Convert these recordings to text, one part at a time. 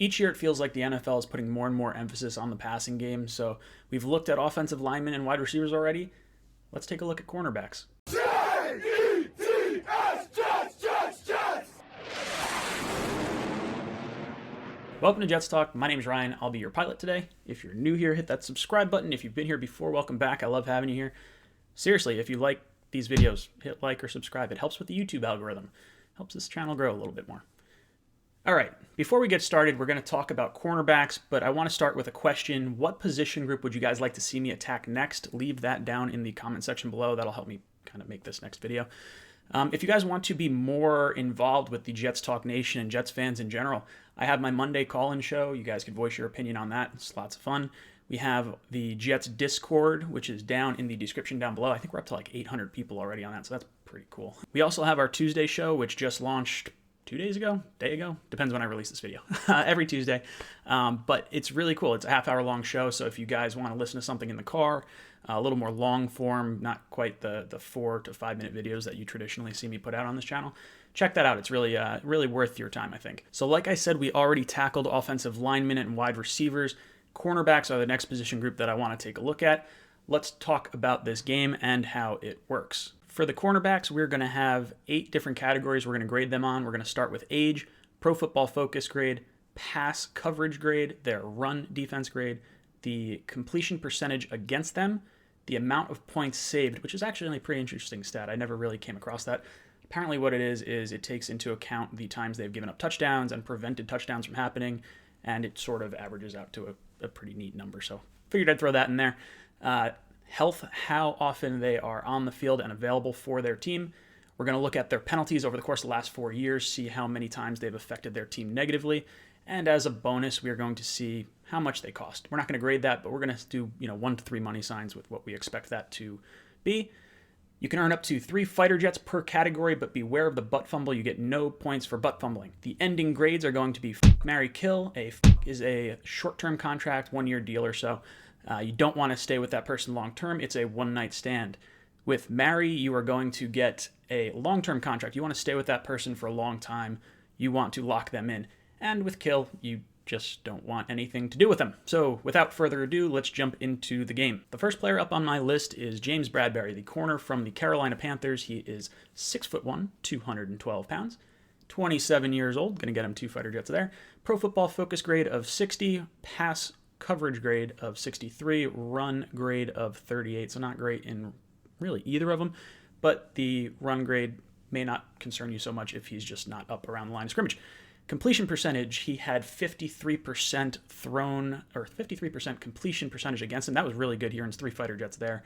Each year it feels like the NFL is putting more and more emphasis on the passing game, so we've looked at offensive linemen and wide receivers already. Let's take a look at cornerbacks. Welcome to Jets Talk. My name is Ryan. I'll be your pilot today. If you're new here, hit that subscribe button. If you've been here before, welcome back. I love having you here. Seriously, if you like these videos, hit like or subscribe. It helps with the YouTube algorithm. Helps this channel grow a little bit more. All right, before we get started, we're going to talk about cornerbacks, but I want to start with a question. What position group would you guys like to see me attack next? Leave that down in the comment section below. That'll help me kind of make this next video. If you guys want to be more involved with the Jets Talk Nation and Jets fans in general, I have my Monday call-in show. You guys can voice your opinion on that. It's lots of fun. We have the Jets Discord, which is down in the description down below. I think we're up to like 800 people already on that, so that's pretty cool. We also have our Tuesday show, which just launched 2 days ago, day ago, depends when I release this video, every Tuesday. But it's really cool. It's a half-hour long show, so if you guys want to listen to something in the car, a little more long form, not quite the 4 to 5 minute videos that you traditionally see me put out on this channel, check that out. It's really really worth your time, I think. So like I said, we already tackled offensive linemen and wide receivers. Cornerbacks are the next position group that I want to take a look at. Let's talk about this game and how it works. For the cornerbacks, we're going to have 8 different categories we're going to grade them on. We're going to start with age, Pro Football Focus grade, pass coverage grade, their run defense grade, the completion percentage against them, the amount of points saved, which is actually a pretty interesting stat. I never really came across that. Apparently what it is it takes into account the times they've given up touchdowns and prevented touchdowns from happening, and it sort of averages out to a pretty neat number. So figured I'd throw that in there. Health, how often they are on the field and available for their team. We're going to look at their penalties over the course of the last 4 years, see how many times they've affected their team negatively. And as a bonus, we are going to see how much they cost. We're not going to grade that, but we're going to do 1 to 3 money signs with what we expect that to be. You can earn up to 3 fighter jets per category, but beware of the butt fumble. You get no points for butt fumbling. The ending grades are going to be marry, kill. Is a short-term contract, 1-year deal or so. You don't want to stay with that person long-term. It's a one-night stand. With marry, you are going to get a long-term contract. You want to stay with that person for a long time. You want to lock them in. And with kill, you just don't want anything to do with them. So without further ado, let's jump into the game. The first player up on my list is James Bradberry, the corner from the Carolina Panthers. He is 6'1", 212 pounds, 27 years old. Going to get him 2 fighter jets there. Pro Football Focus grade of 60, pass coverage grade of 63, run grade of 38. So not great in really either of them, but the run grade may not concern you so much if he's just not up around the line of scrimmage. Completion percentage, he had 53% thrown, or 53% completion percentage against him. That was really good. He earns 3 fighter jets there.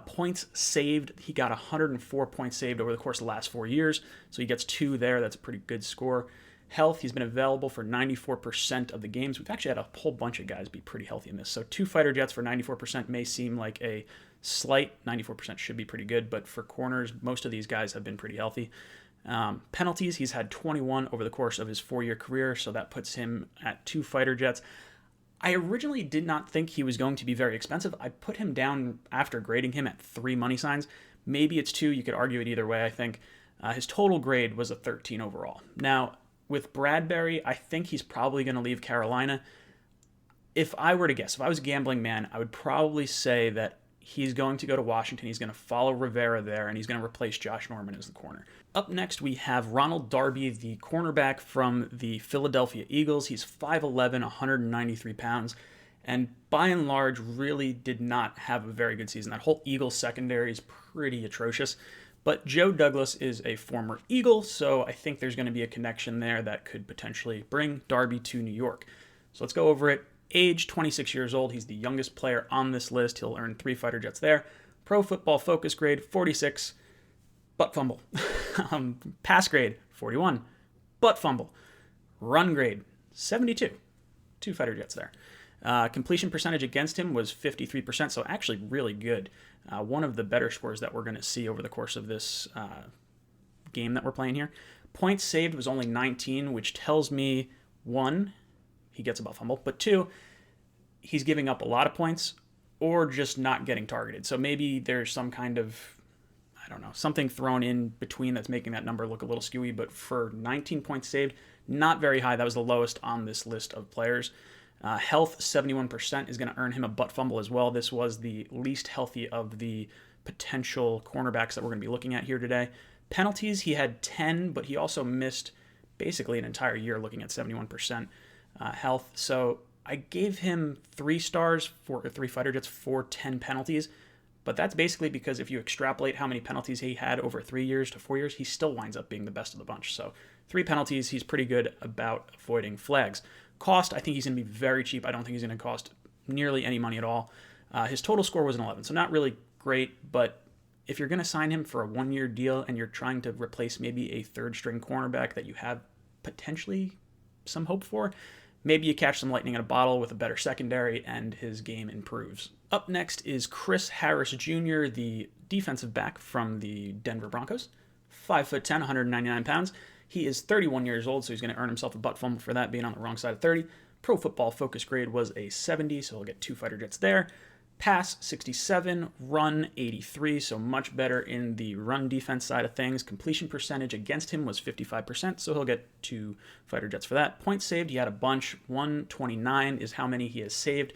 Points saved, he got 104 points saved over the course of the last 4 years, so he gets 2 there. That's a pretty good score. Health, he's been available for 94% of the games. We've actually had a whole bunch of guys be pretty healthy in this. So 2 fighter jets for 94% may seem like a slight. 94% should be pretty good, but for corners, most of these guys have been pretty healthy. Penalties, he's had 21 over the course of his 4-year career, so that puts him at 2 fighter jets. I originally did not think he was going to be very expensive. I put him down after grading him at 3 money signs. Maybe it's 2. You could argue it either way, I think. His total grade was a 13 overall. Now, with Bradberry, I think he's probably going to leave Carolina. If I were to guess, if I was a gambling man, I would probably say that he's going to go to Washington. He's going to follow Rivera there, and he's going to replace Josh Norman as the corner. Up next, we have RONALD, DARBY, the cornerback from the Philadelphia Eagles. He's 5'11", 193 pounds, and by and large, really did not have a very good season. That whole Eagles secondary is pretty atrocious. But Joe Douglas is a former Eagle, so I think there's going to be a connection there that could potentially bring DARBY to New York. So let's go over it. Age, 26 years old. He's the youngest player on this list. He'll earn 3 fighter jets there. Pro Football Focus grade, 46. Butt fumble. Pass grade, 41. Butt fumble. Run grade, 72. 2 fighter jets there. Completion percentage against him was 53%, so actually really good. One of the better scores that we're going to see over the course of this game that we're playing here. Points saved was only 19, which tells me, 1, he gets a butt fumble, but 2, he's giving up a lot of points or just not getting targeted. So maybe there's some kind of, I don't know, something thrown in between that's making that number look a little skewy, but for 19 points saved, Not very high. That was the lowest on this list of players. Health, 71% is going to earn him a butt fumble as well. This was the least healthy of the potential cornerbacks that we're going to be looking at here today. Penalties, he had 10, but he also missed basically an entire year, looking at 71% health. So I gave him 3 stars for 3 fighter jets for 10 penalties. But that's basically because if you extrapolate how many penalties he had over 3 years to 4 years, he still winds up being the best of the bunch. So 3 penalties, he's pretty good about avoiding flags. Cost, I think he's going to be very cheap. I don't think he's going to cost nearly any money at all. His total score was an 11, so not really great, but if you're going to sign him for a 1-year deal and you're trying to replace maybe a third-string cornerback that you have potentially some hope for, maybe you catch some lightning in a bottle with a better secondary and his game improves. Up next is Chris Harris Jr., the defensive back from the Denver Broncos. 5'10", 199 pounds. He is 31 years old, so he's going to earn himself a butt fumble for that, being on the wrong side of 30. Pro Football Focus grade was a 70, so he'll get 2 fighter jets there. Pass, 67. Run, 83, so much better in the run defense side of things. Completion percentage against him was 55%, so he'll get 2 fighter jets for that. Points saved, he had a bunch. 129 is how many he has saved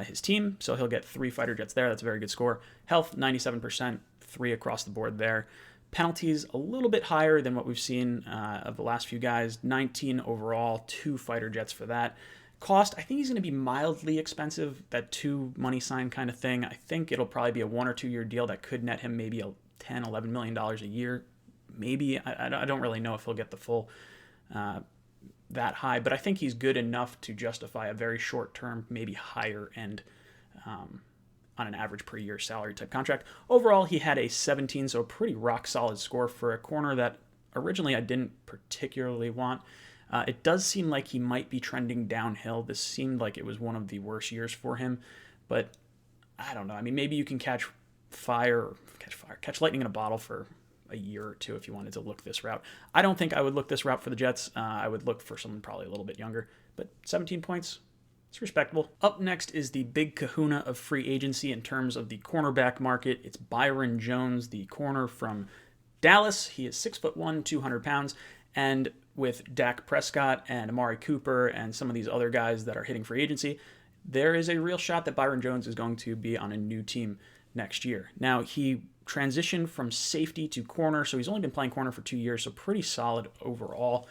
his team, so he'll get 3 fighter jets there. That's a very good score. Health, 97%, 3 across the board there. Penalties, a little bit higher than what we've seen of the last few guys. 19 overall, 2 fighter jets for that. Cost, I think he's going to be mildly expensive, that 2 money sign kind of thing. I think it'll probably be a 1 or 2 year deal that could net him maybe a $10, $11 million a year. Maybe. I don't really know if he'll get the full that high, but I think he's good enough to justify a very short term, maybe higher end on an average per year salary type contract. Overall, he had a 17, so a pretty rock solid score for a corner that originally I didn't particularly want. It does seem like he might be trending downhill. This seemed like it was one of the worst years for him, but I don't know. I mean, maybe you can catch lightning in a bottle for a year or 2 if you wanted to look this route. I don't think I would look this route for the Jets. I would look for someone probably a little bit younger, but 17 points, it's respectable. Up next is the big kahuna of free agency in terms of the cornerback market. It's Byron Jones, the corner from Dallas. He is 6'1", 200 pounds, and with Dak Prescott and Amari Cooper and some of these other guys that are hitting free agency, there is a real shot that Byron Jones is going to be on a new team next year. Now, he transitioned from safety to corner, so he's only been playing corner for 2 years, so pretty solid overall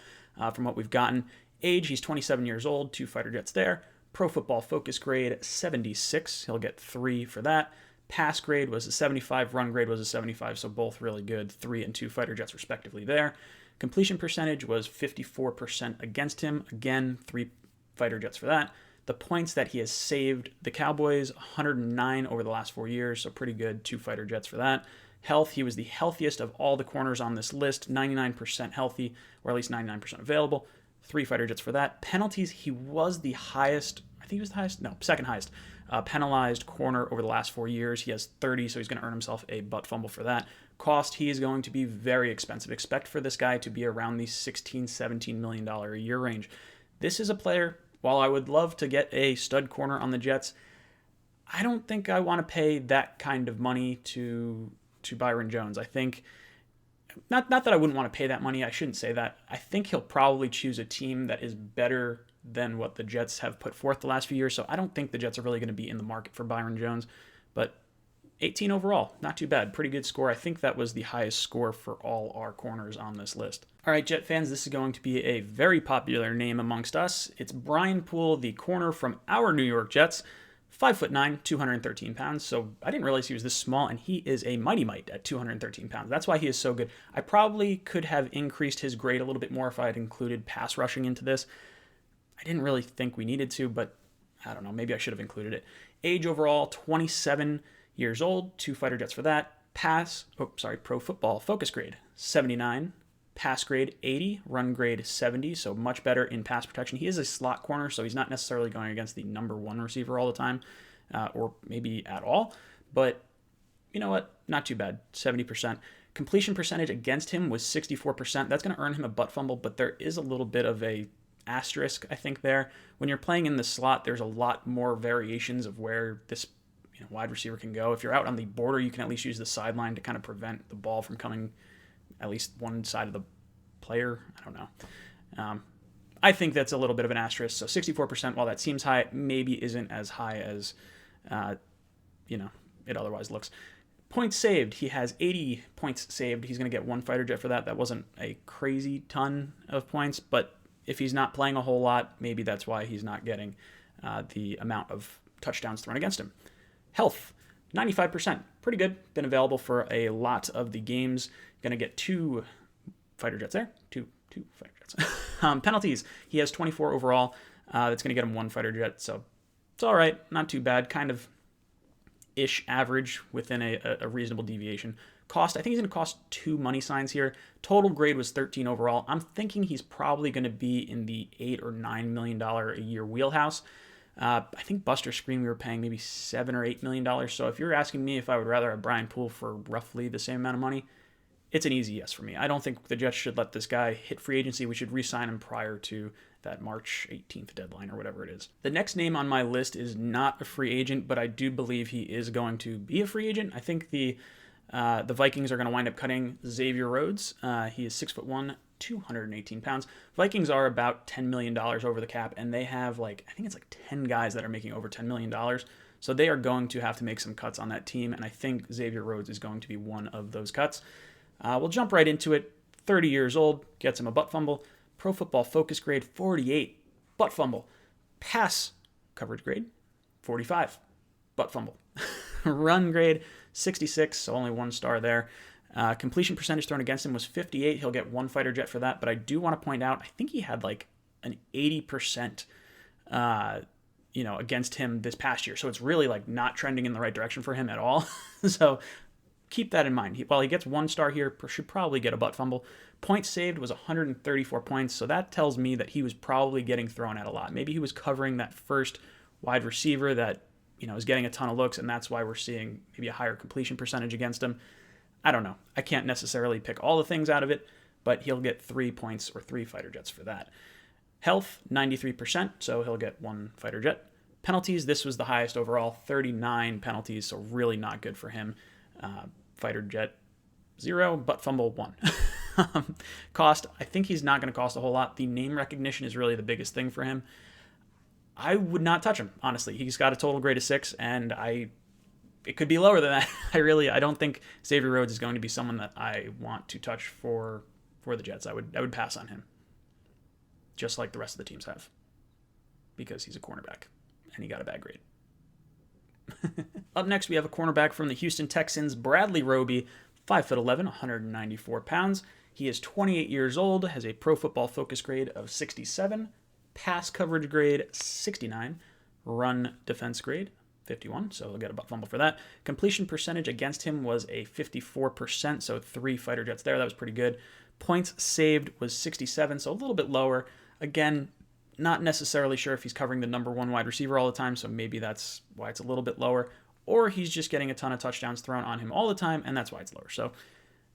from what we've gotten. Age, he's 27 years old, 2 fighter jets there. Pro Football Focus grade, 76. He'll get 3 for that. Pass grade was a 75. Run grade was a 75, so both really good. 3 and 2 fighter jets respectively there. Completion percentage was 54% against him. Again, 3 fighter jets for that. The points that he has saved, the Cowboys, 109 over the last 4 years, so pretty good. 2 fighter jets for that. Health, he was the healthiest of all the corners on this list, 99% healthy, or at least 99% available. 3 fighter jets for that. Penalties, he was the highest, I think he was the highest, no, second highest penalized corner over the last 4 years. He has 30, so he's going to earn himself a butt fumble for that. Cost, he is going to be very expensive. Expect for this guy to be around the $16, $17 million a year range. This is a player, while I would love to get a stud corner on the Jets, I don't think I want to pay that kind of money to Byron Jones. I think, not that I wouldn't want to pay that money, I shouldn't say that. I think he'll probably choose a team that is better than what the Jets have put forth the last few years, so I don't think the Jets are really going to be in the market for Byron Jones, but 18 overall, not too bad. Pretty good score. I think that was the highest score for all our corners on this list. All right, Jet fans, this is going to be a very popular name amongst us. It's Brian Poole, the corner from our New York Jets. 5'9", 213 pounds, so I didn't realize he was this small, and he is a mighty mite at 213 pounds. That's why he is so good. I probably could have increased his grade a little bit more if I had included pass rushing into this. I didn't really think we needed to, but I don't know, maybe I should have included it. Age overall, 27 years old, 2 fighter jets for that. Pro Football Focus grade, 79. Pass grade, 80. Run grade, 70, so much better in pass protection. He is a slot corner, so he's not necessarily going against the number 1 receiver all the time, or maybe at all. But you know what? Not too bad, 70%. Completion percentage against him was 64%. That's going to earn him a butt fumble, but there is a little bit of a asterisk, I think, there. When you're playing in the slot, there's a lot more variations of where this wide receiver can go. If you're out on the border, you can at least use the sideline to kind of prevent the ball from coming at least one side of the player. I don't know. I think that's a little bit of an asterisk. So 64%, while that seems high, maybe isn't as high as, it otherwise looks. Points saved. He has 80 points saved. He's going to get 1 fighter jet for that. That wasn't a crazy ton of points, but if he's not playing a whole lot, maybe that's why he's not getting the amount of touchdowns thrown against him. Health, 95%. Pretty good. Been available for a lot of the games. Going to get 2 fighter jets there. Two fighter jets. Penalties. He has 24 overall. That's going to get him 1 fighter jet, so it's all right. Not too bad. Kind of ish average within a reasonable deviation. Cost, I think he's going to cost 2 money signs here. Total grade was 13 overall. I'm thinking he's probably going to be in the $8 or $9 million a year wheelhouse. I think Buster Screen we were paying maybe $7 or $8 million. So if you're asking me if I would rather have Brian Poole for roughly the same amount of money, it's an easy yes for me. I don't think the Jets should let this guy hit free agency. We should re-sign him prior to that March 18th deadline or whatever it is. The next name on my list is not a free agent, but I do believe he is going to be a free agent. I think the Vikings are going to wind up cutting XAVIER RHODES. He is 6'1", 218 pounds. Vikings are about $10 million over the cap, and they have I think it's 10 guys that are making over $10 million. So they are going to have to make some cuts on that team, and I think XAVIER RHODES is going to be one of those cuts. We'll jump right into it. 30 years old, gets him a butt fumble. Pro Football Focus grade 48, butt fumble. Pass coverage grade 45, butt fumble. Run grade 66, so only 1 star there. Completion percentage thrown against him was 58. He'll get 1 fighter jet for that, but I do want to point out, I think he had an 80%, against him this past year. So it's really not trending in the right direction for him at all. So keep that in mind. While he gets 1 star here, should probably get a butt fumble. Points saved was 134 points, so that tells me that he was probably getting thrown at a lot. Maybe he was covering that first wide receiver that is getting a ton of looks, and that's why we're seeing maybe a higher completion percentage against him. I don't know. I can't necessarily pick all the things out of it, but he'll get 3 points or 3 fighter jets for that. Health, 93%, so he'll get 1 fighter jet. Penalties, this was the highest overall, 39 penalties, so really not good for him. Fighter jet 0, butt fumble 1. Cost, I think he's not going to cost a whole lot. The name recognition is really the biggest thing for him. I would not touch him, honestly. He's got a total grade of 6, and it could be lower than that. I don't think XAVIER RHODES is going to be someone that I want to touch for the Jets. I would pass on him, just like the rest of the teams have, because he's a cornerback and he got a bad grade. Up next, we have a cornerback from the Houston Texans, Bradley Roby, 5'11", 194 pounds. He is 28 years old, has a Pro Football Focus grade of 67, pass coverage grade 69, run defense grade 51, so he'll get a butt fumble for that. Completion percentage against him was a 54%, so 3 fighter jets there. That was pretty good. Points saved was 67, so a little bit lower. Again, not necessarily sure if he's covering the number 1 wide receiver all the time, so maybe that's why it's a little bit lower. Or he's just getting a ton of touchdowns thrown on him all the time, and that's why it's lower. So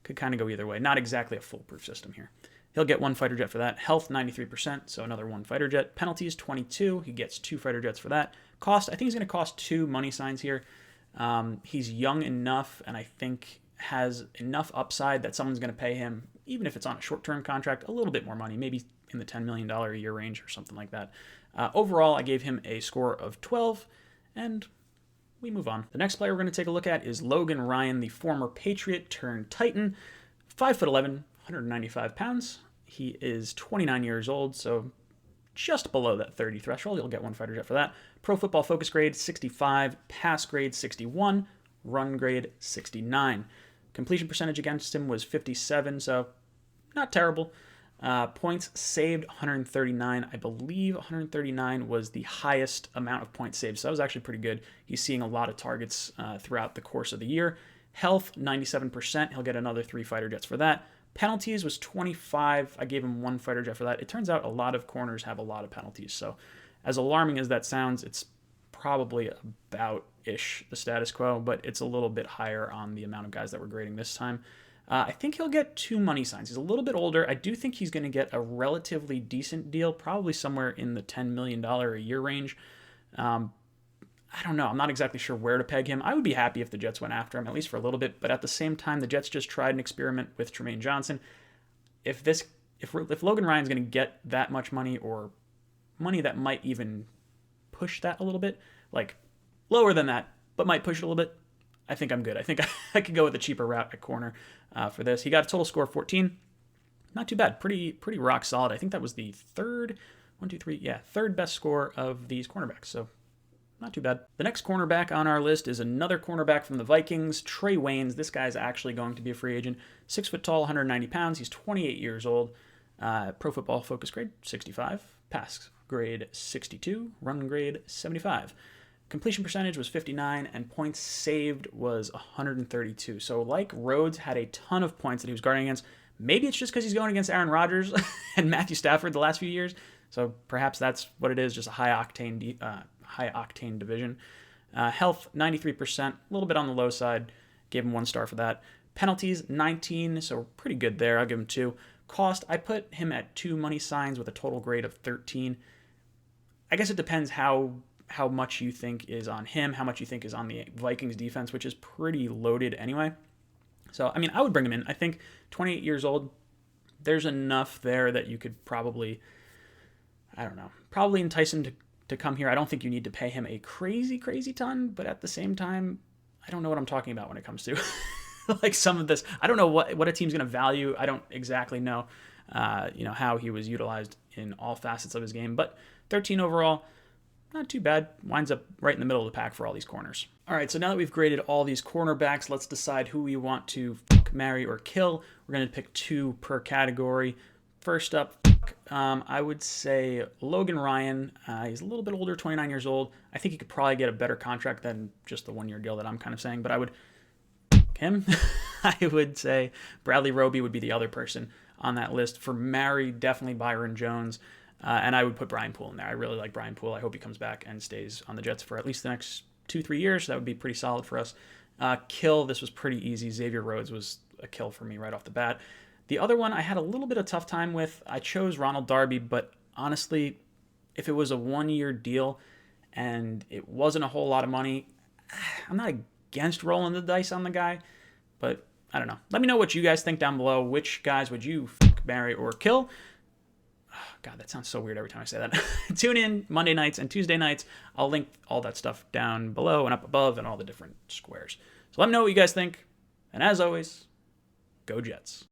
could kind of go either way. Not exactly a foolproof system here. He'll get 1 fighter jet for that. Health, 93%, so another 1 fighter jet. Penalties, 22. He gets 2 fighter jets for that. Cost, I think he's going to cost 2 money signs here. He's young enough, and I think has enough upside that someone's going to pay him, even if it's on a short-term contract, a little bit more money, maybe in the $10 million a year range or something like that. Overall, I gave him a score of 12, and we move on. The next player we're going to take a look at is Logan Ryan, the former Patriot turned Titan, 5'11", 195 pounds. He is 29 years old, so just below that 30 threshold. You'll get 1 fighter jet for that. Pro Football Focus grade 65, pass grade 61, run grade 69. Completion percentage against him was 57, so not terrible. Points saved 139. I believe 139 was the highest amount of points saved, so that was actually pretty good. He's seeing a lot of targets throughout the course of the year. Health, 97%. He'll get another 3 fighter jets for that. Penalties was 25. I gave him 1 fighter jet for that. It turns out a lot of corners have a lot of penalties, so as alarming as that sounds, it's probably about-ish the status quo, but it's a little bit higher on the amount of guys that we're grading this time. I think he'll get 2 money signs. He's a little bit older. I do think he's going to get a relatively decent deal, probably somewhere in the $10 million a year range. I don't know. I'm not exactly sure where to peg him. I would be happy if the Jets went after him, at least for a little bit, but at the same time, the Jets just tried an experiment with Tremaine Johnson. If this if Logan Ryan's going to get that much money, or money that might even push that a little bit, like lower than that, but might push it a little bit, I think I'm good. I think I could go with a cheaper route at corner for this. He got a total score of 14. Not too bad. Pretty rock solid. I think that was the third best score of these cornerbacks. So not too bad. The next cornerback on our list is another cornerback from the Vikings, TRAE Waynes. This guy's actually going to be a free agent. 6 foot tall, 190 pounds. He's 28 years old. Pro Football Focus grade 65. Pass grade 62. Run grade 75. Completion percentage was 59, and points saved was 132. So like Rhodes had a ton of points that he was guarding against. Maybe it's just because he's going against Aaron Rodgers and Matthew Stafford the last few years. So perhaps that's what it is, just a high octane division. Health 93%, a little bit on the low side. Gave him 1 star for that. Penalties 19, so pretty good there. I'll give him 2. Cost, I put him at 2 money signs with a total grade of 13. I guess it depends how much you think is on him, how much you think is on the Vikings defense, which is pretty loaded anyway. So, I mean, I would bring him in. I think 28 years old, there's enough there that you could probably entice him to come here. I don't think you need to pay him a crazy ton, but at the same time, I don't know what I'm talking about when it comes to like some of this. I don't know what a team's going to value. I don't exactly know, how he was utilized in all facets of his game, but 13 overall, not too bad. Winds up right in the middle of the pack for all these corners. All right, so now that we've graded all these cornerbacks, let's decide who we want to marry or kill. We're going to pick 2 per category. First up, I would say Logan Ryan. He's a little bit older, 29 years old. I think he could probably get a better contract than just the 1-year deal that I'm kind of saying, but I would him. I would say Bradley Roby would be the other person on that list. For marry, definitely Byron Jones. And I would put Brian Poole in there. I really like Brian Poole. I hope he comes back and stays on the Jets for at least the next 2-3 years. That would be pretty solid for us. Kill, this was pretty easy. Xavier Rhodes was a kill for me right off the bat. The other one I had a little bit of tough time with. I chose RONALD Darby, but honestly, if it was a 1-year deal and it wasn't a whole lot of money, I'm not against rolling the dice on the guy, but I don't know. Let me know what you guys think down below. Which guys would you marry or kill? God, that sounds so weird every time I say that. Tune in Monday nights and Tuesday nights. I'll link all that stuff down below and up above and all the different squares. So let me know what you guys think. And as always, go Jets.